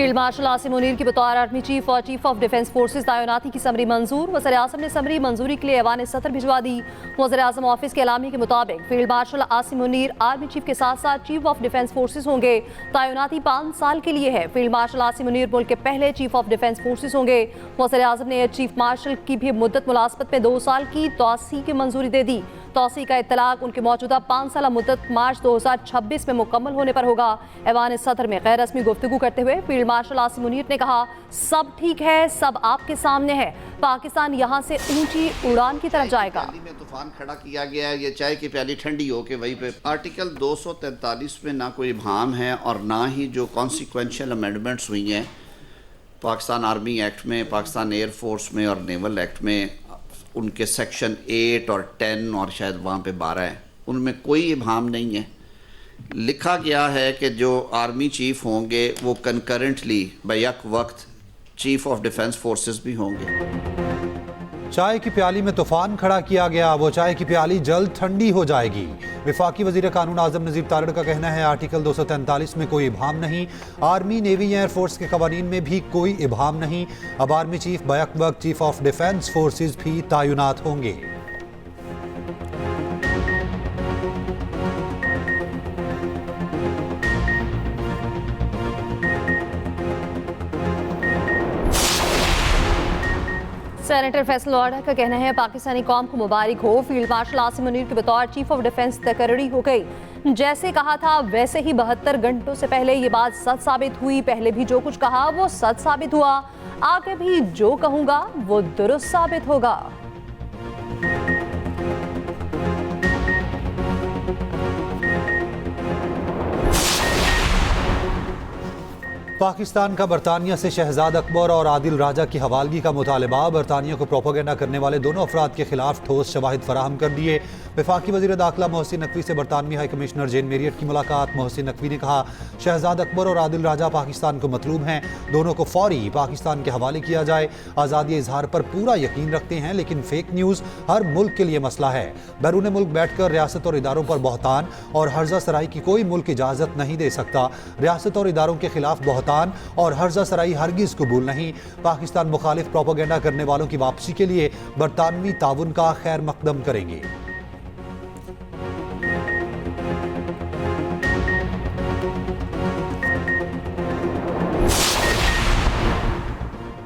Field marshal Asim Munir की बतौर army chief और चीफ ऑफ डिफेंस फोर्सेज तैनाती की समरी मंजूर। वज़ीर-ए-आज़म ने समरी मंजूरी के लिए ऐवान सदर भिजवा दी। वज़ीर-ए-आज़म ऑफिस के एलामी के मुताबिक field marshal Asim Munir army chief के साथ साथ चीफ ऑफ डिफेंस फोर्सेज होंगे। तैनाती 5 साल के लिए है। फील्ड मार्शल आसिम मुनीर मुल्क के पहले चीफ ऑफ डिफेंस फोर्सेज होंगे। वज़ीर-ए-आज़म ने चीफ मार्शल की भी मुद्दत मुलाज़मत में 2 साल की तोसी की मंजूरी दे दी। तोसी का इत्तलाक उनकी मौजूदा 5 साल मुद्दत मार्च 2026 में मुकम्मल होने पर होगा। ऐवान सदर में गैर रस्मी गुफ्तगू करते हुए फील्ड मार्शल आसिम मुनीर ने कहा, सब ठीक है, सब आपके सामने है। पाकिस्तान यहाँ से ऊंची उड़ान की तरफ जाएगा। में तूफान खड़ा किया गया है, ये चाय की प्याली ठंडी हो के वहीं पे आर्टिकल 243 में ना कोई इबाम है और ना ही जो कॉन्सिक्वेंशियल अमेंडमेंट्स हुई हैं पाकिस्तान आर्मी एक्ट में, पाकिस्तान एयरफोर्स में और नेवल एक्ट में, उनके सेक्शन 8 और 10 और शायद वहाँ पे 12 है, उनमें कोई इबाम नहीं है। लिखा गया है कि जो आर्मी चीफ होंगे वो कंकरेंटली बैक वक्त चीफ ऑफ डिफेंस फोर्सेस भी होंगे। चाय की प्याली में तूफान खड़ा किया गया, वो चाय की प्याली जल्द ठंडी हो जाएगी। वफाकी वजीर कानून आजम नज़ीर तारड़ का कहना है, आर्टिकल 243 में कोई इबाम नहीं। आर्मी, नेवी, एयरफोर्स के कवानीन में भी कोई इबाम नहीं। अब आर्मी चीफ बैक वक्त चीफ ऑफ डिफेंस फोर्सेज भी तैनात होंगे। सेनेटर फैसल लॉर्डा का कहना है, पाकिस्तानी कौम को मुबारक हो, फील्ड मार्शल आसिम मुनीर के बतौर चीफ ऑफ डिफेंस तकर्री हो गई। जैसे कहा था वैसे ही 72 घंटों से पहले ये बात सच साबित हुई। पहले भी जो कुछ कहा वो सच साबित हुआ, आगे भी जो कहूंगा वो दुरुस्त साबित होगा। पाकिस्तान का बरतानिया से शहजाद अकबर और आदिल राजा की हवालगी का मुतालबा। बरतानिया को प्रोपोगेंडा करने वाले दोनों अफराद के खिलाफ ठोस शवाहिद फराहम कर दिए। वफाकी वज़ीर दाखिला मोहसिन नकवी से बरतानवी हाई कमिश्नर जेन मेरियट की मुलाकात। मोहसिन नकवी ने कहा, शहजाद अकबर और आदिल राजा पाकिस्तान को मतलूब हैं, दोनों को फौरी पाकिस्तान के हवाले किया जाए। आज़ादी इजहार पर पूरा यकीन रखते हैं, लेकिन फेक न्यूज़ हर मुल्क के लिए मसला है। बैरून मुल्क बैठकर रियासत और इदारों पर बहतान और हर्जा सराई की कोई मुल्क इजाज़त नहीं दे सकता। रियासत और इदारों के खिलाफ बहतान और हर्जा सराई हरगिज़ कबूल नहीं। पाकिस्तान मुखालिफ प्रोपोगेंडा करने वालों की वापसी के लिए बरतानवी ताउन का खैर मकदम करेंगे।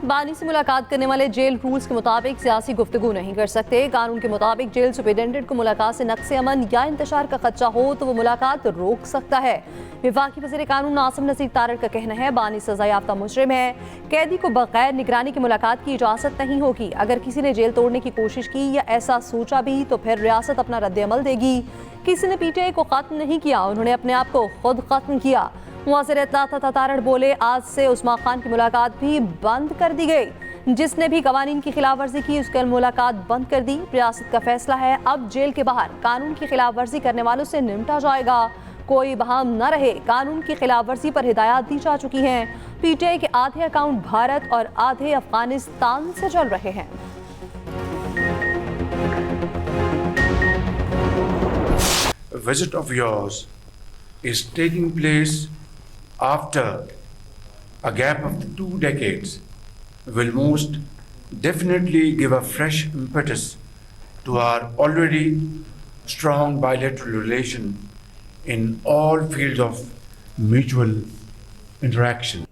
बानी से मुलाकात करने वाले जेल रूल्स के मुताबिक सियासी गुफ्तगू नहीं कर सकते। कानून के मुताबिक जेल सुपरिटेंडेंट को मुलाकात से नक्स अमन या इंतशार का खदशा हो तो वो मुलाकात रोक सकता है। वफाकी वज़ीर कानून आसिम नज़ीर तारड़ का कहना है, बानी सजा याफ्ता मुजरिम है, कैदी को बगैर निगरानी की मुलाकात की इजाज़त नहीं होगी। अगर किसी ने जेल तोड़ने की कोशिश की या ऐसा सोचा भी तो फिर रियासत अपना रद्द-ए-अमल देगी। किसी ने पीटीआई को ख़त्म नहीं किया, उन्होंने अपने आप को खुद ख़त्म किया। मुआज़िर इत्तलात तारड़ बोले, आज से उस्मा खान की मुलाकात भी बंद कर दी गई। जिसने भी कवानीन की खिलाफ वर्जी की उसकी मुलाकात बंद कर दी। रियासत का फैसला है, अब जेल के बाहर कानून की खिलाफ वर्जी करने वालों से निपटा जाएगा। कोई बहाम न रहे, कानून की खिलाफ वर्जी पर हिदायत दी जा चुकी हैं। पीटीआई के आधे अकाउंट भारत और आधे अफगानिस्तान से चल रहे हैं। A visit of yours is taking place after a gap of 2 decades will most definitely give a fresh impetus to our already strong bilateral relation in all fields of mutual interaction.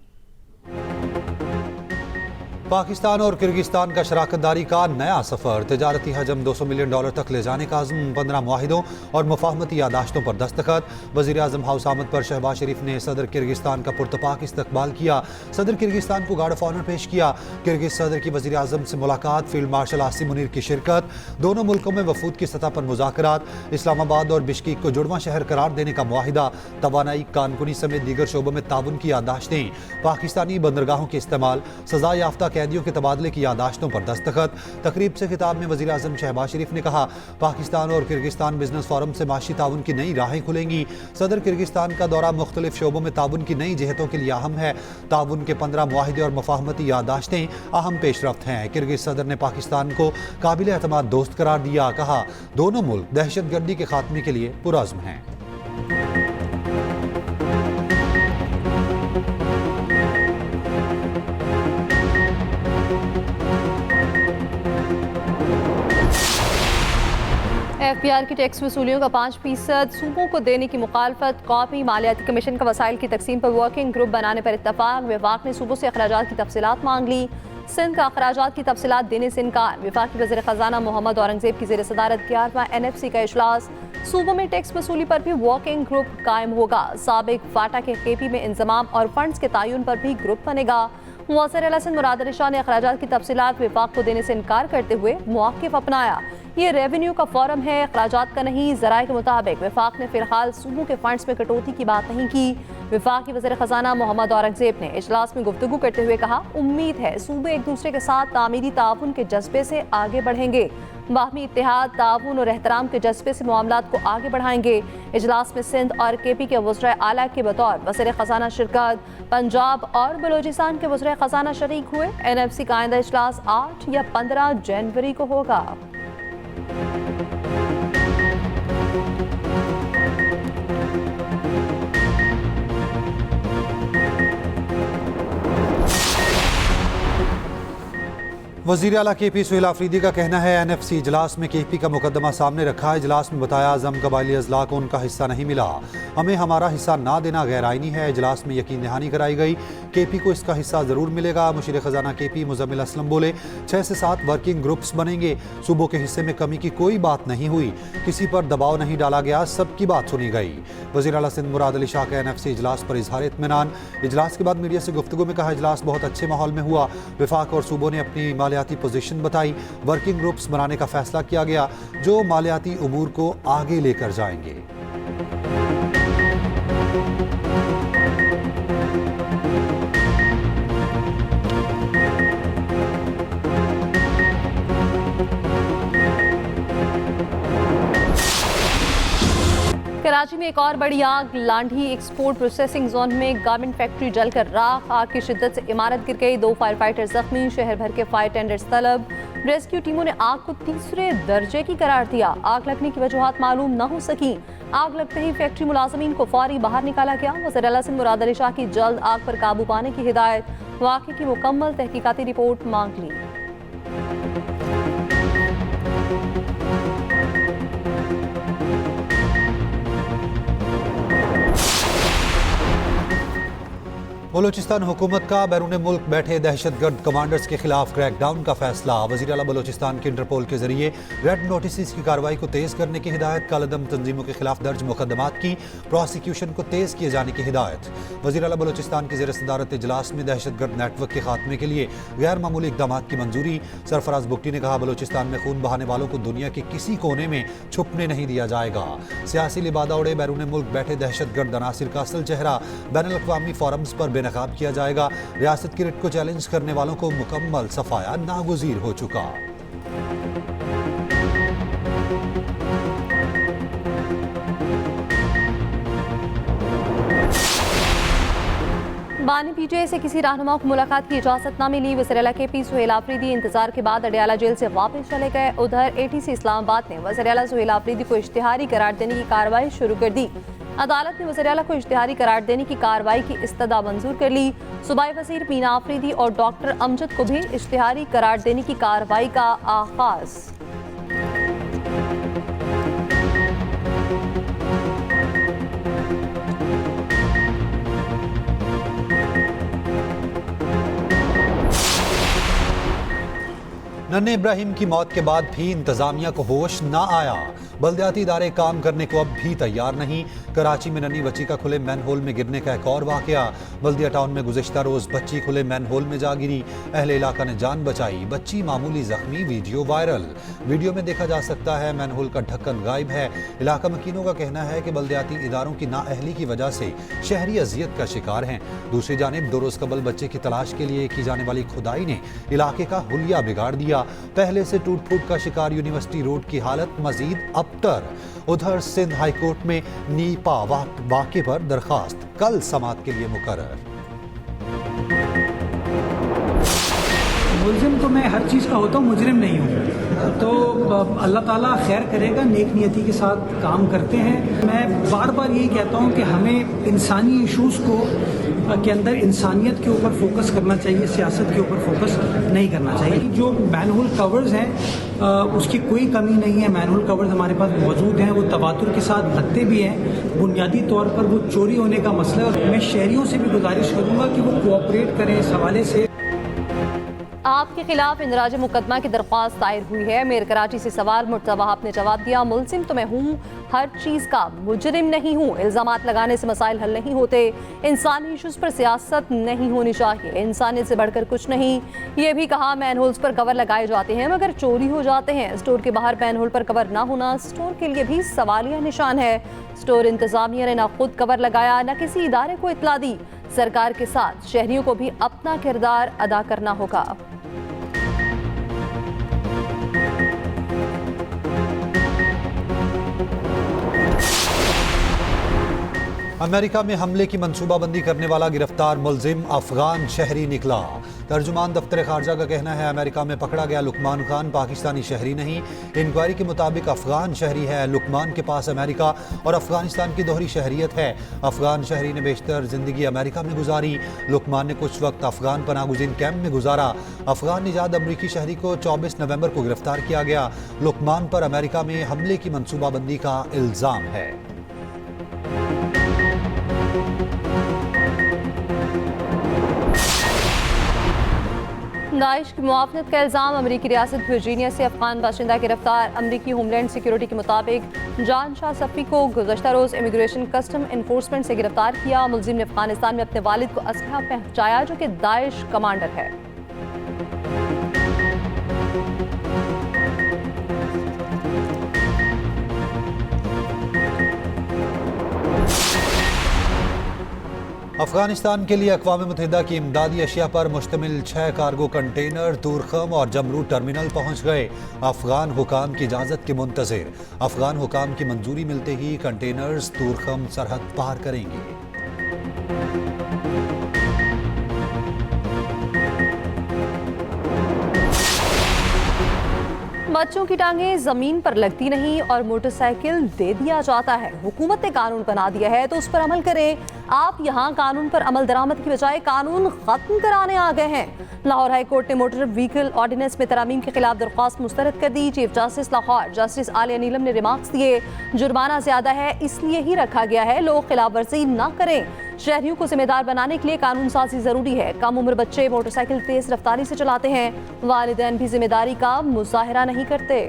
Pakistan और Kyrgyzstan का शराकतदारी का नया सफ़र। तजारती हजम $200 million तक ले जाने का अज़्म। 15 मुआहिदों और मुफाहमती यादाश्तों पर दस्तखत। वज़ीर आज़म हाउस आमद पर शहबाज शरीफ ने सदर किर्गिस्तान का पुरतपाक इस्तकबाल किया। सदर किर्गिस्तान को गार्ड ऑफ ऑनर पेश किया। किर्गिज सदर की वज़ीर आज़म से मुलाकात। फील्ड मार्शल आसिम मुनीर की शिरकत। दोनों मुल्कों में वफूद की सतह पर मुज़ाकरात। इस्लामाबाद और बिश्केक को जुड़वां शहर करार देने का मुआहिदा। तवानाई, कानकुनी समेत दीगर शोबों में ताउन की यादाश्तें। पाकिस्तानी बंदरगाहों के इस्तेमाल। सजा याफ्ता कैदियों के तबादले की यादाश्तों पर दस्तखत। तकरीब से खिताब में वज़ीर आज़म शहबाज शरीफ ने कहा, पाकिस्तान और किर्गिस्तान बिजनेस फोरम से माशी ताउन की नई राहें खुलेंगी। सदर किर्गिस्तान का दौरा मुख्तलिफ शोबों में ताउन की नई जहतों के लिए अहम है। ताउन के 15 मुआहिदे और मुफाहमती यादाश्तें अहम पेशरफ्त हैं। किर्गिज सदर ने पाकिस्तान को काबिल एतमाद दोस्त करार दिया। कहा, दोनों मुल्क दहशतगर्दी के खात्मे के लिए पुरअज़्म हैं। FBR की टैक्स वसूलियों का 5% सूबों को देने की मुखालफत, कौमी मालियाती कमीशन का वसाइल की तकसीम पर वर्किंग ग्रुप बनाने पर इत्तफाक, विफाक ने सूबों से अखराजात की तफसीलात मांग ली, सिंध का अखराजात की तफसीलात देने से इनकार, विफाकी वज़ीर ख़जाना मोहम्मद औरंगज़ेब की ज़ेर सदारत 11वां NFC का इजलास, सूबों में टैक्स वसूली पर भी वर्किंग ग्रुप कायम होगा, साबिक फाटा के KP में इंजमाम और फंड्स के तायुन पर भी ग्रुप बनेगा। वज़ीर आला सिंध मुराद अली शाह ने अखराजात की तफसीलात विफाक को देने से इनकार करते हुए मौक़िफ़ अपनाया। ये रेवेन्यू का फॉरम है, अखराजात का नहीं। ज़राए के मुताबिक विफाक ने फिलहाल सूबों के फंड्स में कटौती की बात नहीं की। विफाकी वज़ीर ख़जाना मोहम्मद औरंगज़ेब ने इजलास में गुफ्तगू करते हुए कहा, उम्मीद है सूबे एक दूसरे के साथ तामीरी ताउन के जज्बे से आगे बढ़ेंगे, बाहमी इत्तेहाद, ताउन और एहतराम के जज्बे से मामलात को आगे बढ़ाएंगे। इजलास में सिंध और KP के वज़ीर आला के बतौर वज़ीर ख़जाना शिरकत, पंजाब और बलोचिस्तान के वज़ीर ख़जाना शरीक हुए। NFC का आइंदा इजलास 8 या 15 जनवरी को होगा। वज़ीर आला KP सुहेल आफरीदी का कहना है, NFC इजलास में KP का मुकदमा सामने रखा। इजलास में बताया, आज़म कबायली अजला को उनका हिस्सा नहीं मिला, हमें हमारा हिस्सा ना देना गैर आइनी है। इजलास में यकीन दहानी कराई गई, KP को इसका हिस्सा ज़रूर मिलेगा। मुशीर ख़जाना KP मुज़म्मिल असलम बोले, 6 से 7 वर्किंग ग्रुप्स बनेंगे, सूबों के हिस्से में कमी की कोई बात नहीं हुई, किसी पर दबाव नहीं डाला गया, सबकी बात सुनी गई। वज़ीर आला सिंध मुराद अली शाह का NFC इजलास पर इजहार इत्मीनान। इजलास के बाद मीडिया से गुफ्तगू में कहा, इजलास बहुत अच्छे माहौल में हुआ, विफाक और सूबों ने अपनी मालियाती पोजीशन बताई, वर्किंग ग्रुप्स बनाने का फैसला किया गया जो मालियाती उमूर को आगे लेकर जाएंगे। कराची में एक और बड़ी आग, लांढी एक्सपोर्ट प्रोसेसिंग जोन में गारमेंट फैक्ट्री जलकर राख, आग की शिद्दत से इमारत गिर गई, 2 फायर फाइटर जख्मी, शहर भर के फायर टेंडर्स तलब। रेस्क्यू टीमों ने आग को तीसरे दर्जे की करार दिया। आग लगने की वजूहात मालूम न हो सकी। आग लगते ही फैक्ट्री मुलाजमीन को फौरी बाहर निकाला गया। वज़ीर आला सिंध मुराद अली शाह की जल्द आग पर काबू पाने की हिदायत, वाक़े की मुकम्मल तहकीकाती रिपोर्ट मांग ली। बलोचिस्तान हुकूमत का बैरून मुल्क बैठे दहशतगर्द कमांडर्स के खिलाफ क्रैकडाउन का फैसला। वज़ीर आला बलोचिस्तान के इंटरपोल के जरिए रेड नोटिस की कार्रवाई को तेज़ करने की हिदायत, कालदम तंजीमों के खिलाफ दर्ज मुकदमात की प्रोसिक्यूशन को तेज़ किए जाने की हिदायत। वज़ीर आला बलोचिस्तान की ज़ेर सदारत इजलास में दहशतगर्द नेटवर्क के खात्मे के लिए गैर मामूली इक़दाम की मंजूरी। सरफराज बुगटी ने कहा, बलोचिस्तान में खून बहाने वालों को दुनिया के किसी कोने में छुपने नहीं दिया जाएगा। सियासी लिबादा उड़े बैरून मुल्क बैठे दहशतगर्द अनासिर का असल चेहरा बैनुल-अक़वामी फोरम्स पर बेनकाब किया जाएगा। रियासत की रिट को चैलेंज करने वालों को मुकम्मल सफाया नागुज़ीर हो चुका। बानी PTI से किसी रहनुमा को मुलाकात की इजाजत न मिली। वज़ीर आला KP सुहेल आफरीदी इंतजार के बाद अडयाला जेल से वापस चले गए। उधर ATC इस्लामाबाद ने वज़ीर आला सुहेल आफरीदी को इश्तिहारी करार देने की कार्रवाई शुरू कर दी। अदालत ने वज़ीर आला को इश्तिहारी करार देने की कार्रवाई की इस्तदा मंजूर कर ली। सूबाई वज़ीर मीना आफरीदी और डॉक्टर अमजद को भी इश्तिहारी करार देने की कार्रवाई का आगाज। नन्हे इब्राहिम की मौत के बाद भी इंतजामिया को होश ना आया। बल्दियाती इदारे काम करने को अब भी तैयार नहीं। कराची में नन्ही बच्ची का खुले मैन होल में गिरने का एक और वाकया। बल्दिया टाउन में गुज़िश्ता रोज़ बच्ची खुले मैन होल में जा गिरी, अहले इलाका ने जान बचाई, बच्ची मामूली जख्मी, वीडियो वायरल। वीडियो में देखा जा सकता है मैन होल का ढक्कन गायब है। इलाका मकीनों का कहना है कि बल्दियाती इदारों की नाअहली की वजह से शहरी अजियत का शिकार हैं। दूसरी जानिब 2 रोज़ कबल बच्चे की तलाश के लिए की जाने वाली खुदाई ने इलाके का हुलिया बिगाड़ दिया। पहले से टूट फूट का शिकार यूनिवर्सिटी रोड की हालत मजीद अबतर। उधर सिंध हाई कोर्ट में नीपा वाक़े पर दरखास्त कल समाअत के लिए मुकर्रर। मुलजिम तो मैं हर चीज़ का होता हूँ, मुजरिम नहीं हूँ। तो अल्लाह ताला खैर करेगा, नेक नियति के साथ काम करते हैं। मैं बार बार यही कहता हूँ कि हमें इंसानी इश्यूज़ को के अंदर इंसानियत के ऊपर फोकस करना चाहिए, सियासत के ऊपर फोकस नहीं करना चाहिए। जो मैनहोल कवर्स हैं उसकी कोई कमी नहीं है, मैनहोल कवर्स हमारे पास मौजूद हैं, वो तबातुर के साथ लगते भी हैं। बुनियादी तौर पर वो चोरी होने का मसला है और मैं शहरियों से भी गुजारिश करूँगा कि वो कोऑपरेट करें इस हवाले से। आपके खिलाफ इंदराज मुकदमा की दरख्वास्त दायर हुई है। मेयर कराची से सवाल मुर्तबा आपने जवाब दिया, मुलजिम तो मैं हूँ, हर चीज़ का मुजरिम नहीं हूँ। इल्ज़ामात लगाने से मसाइल हल नहीं होते। इंसानी इशूज़ पर सियासत नहीं होनी चाहिए, इंसानियत से बढ़कर कुछ नहीं। ये भी कहा मैनहोल्स पर कवर लगाए जाते हैं मगर चोरी हो जाते हैं। स्टोर के बाहर मैनहोल पर कवर ना होना स्टोर के लिए भी सवालिया निशान है। स्टोर इंतजामिया ने ना खुद कवर लगाया ना किसी इदारे को इत्तला दी। सरकार के साथ शहरियों को भी अपना किरदार अदा करना होगा। अमेरिका में हमले की मंसूबाबंदी करने वाला गिरफ्तार मुलजिम अफगान शहरी निकला। तर्जुमान दफ्तर खारजा का कहना है अमेरिका में पकड़ा गया लुकमान खान पाकिस्तानी शहरी नहीं। इंक्वायरी के मुताबिक अफगान शहरी है। लुकमान के पास अमेरिका और अफगानिस्तान की दोहरी शहरियत है। अफगान शहरी ने बेशतर जिंदगी अमेरिका में गुजारी। लुकमान ने कुछ वक्त अफगान पनागुज़ीन कैंप में गुजारा। अफगान निजात अमरीकी शहरी को 24 नवंबर को गिरफ्तार किया गया। लुकमान पर अमेरिका में हमले की मंसूबाबंदी का इल्ज़ाम है। दाइश की मुआवनत का इल्ज़ाम। अमरीकी रियासत वर्जीनिया से अफगान बाशिंदा गिरफ्तार। अमरीकी होमलैंड सिक्योरिटी के मुताबिक जान शाह सफ़ी को गुज़श्ता रोज़ इमिग्रेशन कस्टम इन्फोर्समेंट से गिरफ्तार किया। मुलजिम ने अफगानिस्तान में अपने वालिद को असलहा पहुंचाया जो कि दाइश कमांडर है। अफगानिस्तान के लिए अक़वाम मुत्तहिदा की इमदादी अशिया पर मुश्तमिल 6 कार्गो कंटेनर तूरखम और जमरू टर्मिनल पहुँच गए। अफगान हुकाम की इजाज़त के मुंतज़िर। अफगान हुकाम की मंजूरी मिलते ही कंटेनर्स तूरखम सरहद पार करेंगे। बच्चों की टांगें जमीन पर लगती नहीं और मोटरसाइकिल दे दिया जाता है। हुकूमत ने कानून बना दिया है तो उस पर अमल करें। आप यहाँ कानून पर अमल दरामद की बजाय कानून खत्म कराने आ गए हैं। लाहौर हाई कोर्ट ने मोटर व्हीकल ऑर्डिनेंस में तरामीम के खिलाफ दरख्वास्त मुस्तरद कर दी। Chief justice Lahore justice Aalia Neelum ने रिमार्क्स दिए, जुर्माना ज्यादा है इसलिए ही रखा गया है, लोग खिलाफ वर्जी न करें। शहरियों को जिम्मेदार बनाने के लिए कानून साजी जरूरी है। कम उम्र बच्चे मोटरसाइकिल तेज रफ्तारी से चलाते हैं, वालिदैन भी जिम्मेदारी का मुजाहिरा नहीं करते।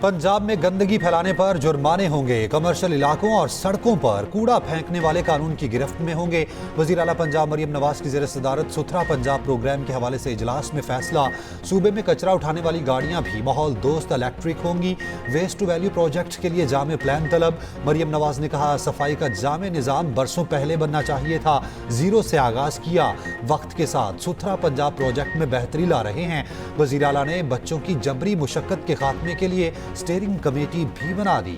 पंजाब में गंदगी फैलाने पर जुर्माने होंगे। कमर्शियल इलाकों और सड़कों पर कूड़ा फेंकने वाले कानून की गिरफ्त में होंगे। वज़ीर आला पंजाब मरियम नवाज की ज़ेर सदारत सुथरा पंजाब प्रोग्राम के हवाले से इजलास में फैसला। सूबे में कचरा उठाने वाली गाड़ियां भी माहौल दोस्त इलेक्ट्रिक होंगी। वेस्ट टू वैल्यू प्रोजेक्ट के लिए जामे प्लान तलब। मरियम नवाज ने कहा सफाई का जामे निज़ाम बरसों पहले बनना चाहिए था, जीरो से आगाज किया। वक्त के साथ सुथरा पंजाब प्रोजेक्ट में बेहतरी ला रहे हैं। वज़ीर आला ने बच्चों की जबरी मुशक्कत के खात्मे के लिए स्टीयरिंग कमेटी भी बना दी।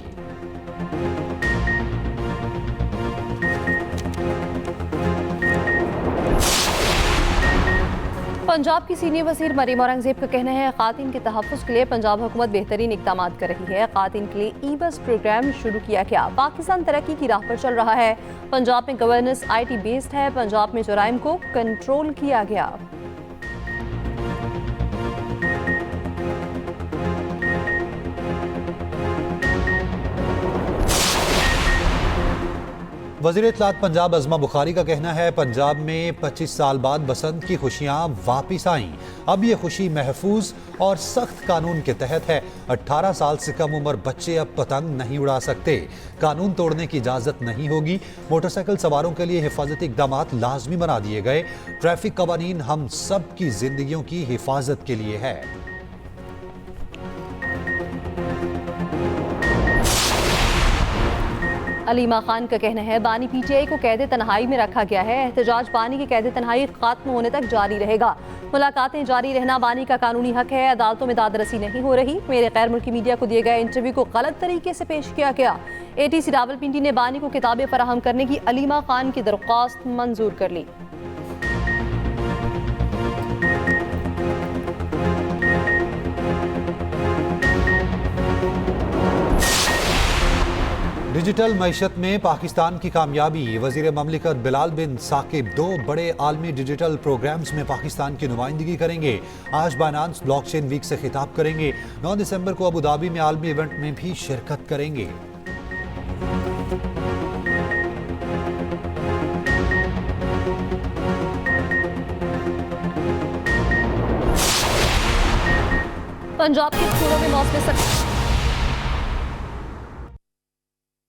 पंजाब की सीनियर वज़ीर मरीम औरंगज़ेब का कहना है ख़ातिन के तहफ़्फ़ुज़ के लिए पंजाब हुकूमत बेहतरीन इक़दाम कर रही है। ख़ातिन के लिए ई बस प्रोग्राम शुरू किया गया। पाकिस्तान तरक्की की राह पर चल रहा है। पंजाब में गवर्नेंस IT बेस्ड है। पंजाब में जुराइम को कंट्रोल किया गया। वज़ीर इत्तलात पंजाब अज़मा बुखारी का कहना है पंजाब में 25 साल बाद बसंत की खुशियां वापिस आईं। अब ये खुशी महफूज और सख्त कानून के तहत है। 18 साल से कम उम्र बच्चे अब पतंग नहीं उड़ा सकते। कानून तोड़ने की इजाज़त नहीं होगी। मोटरसाइकिल सवारों के लिए हिफाजती इक़दामात लाजमी बना दिए गए। ट्रैफिक कवानीन हम सब की जिंदगियों की हिफाजत के लिए है। अलीमा खान का कहना है बानी पीटीआई को कैद तन्हाई में रखा गया है। एहतजाज बानी की कैद तन्हाई खत्म होने तक जारी रहेगा। मुलाकातें जारी रहना बानी का कानूनी हक है। अदालतों में दादरसी नहीं हो रही। मेरे गैर मुल्की मीडिया को दिए गए इंटरव्यू को गलत तरीके से पेश किया गया। एटीसी रावलपिंडी ने बानी को किताबें फराहम करने की अलीमा खान की दरख्वास्त मंजूर कर ली। डिजिटल मईशत में पाकिस्तान की कामयाबी। वजीर ममलिकत बिलाल बिन साकिब 2 बड़े आलमी डिजिटल प्रोग्राम्स में पाकिस्तान की नुमाइंदगी करेंगे। आज बाइनांस ब्लॉकचेन वीक से खिताब करेंगे। 9 दिसंबर को अबू धाबी में आलमी इवेंट में भी शिरकत करेंगे। पंजाब के स्कूलों में मौसम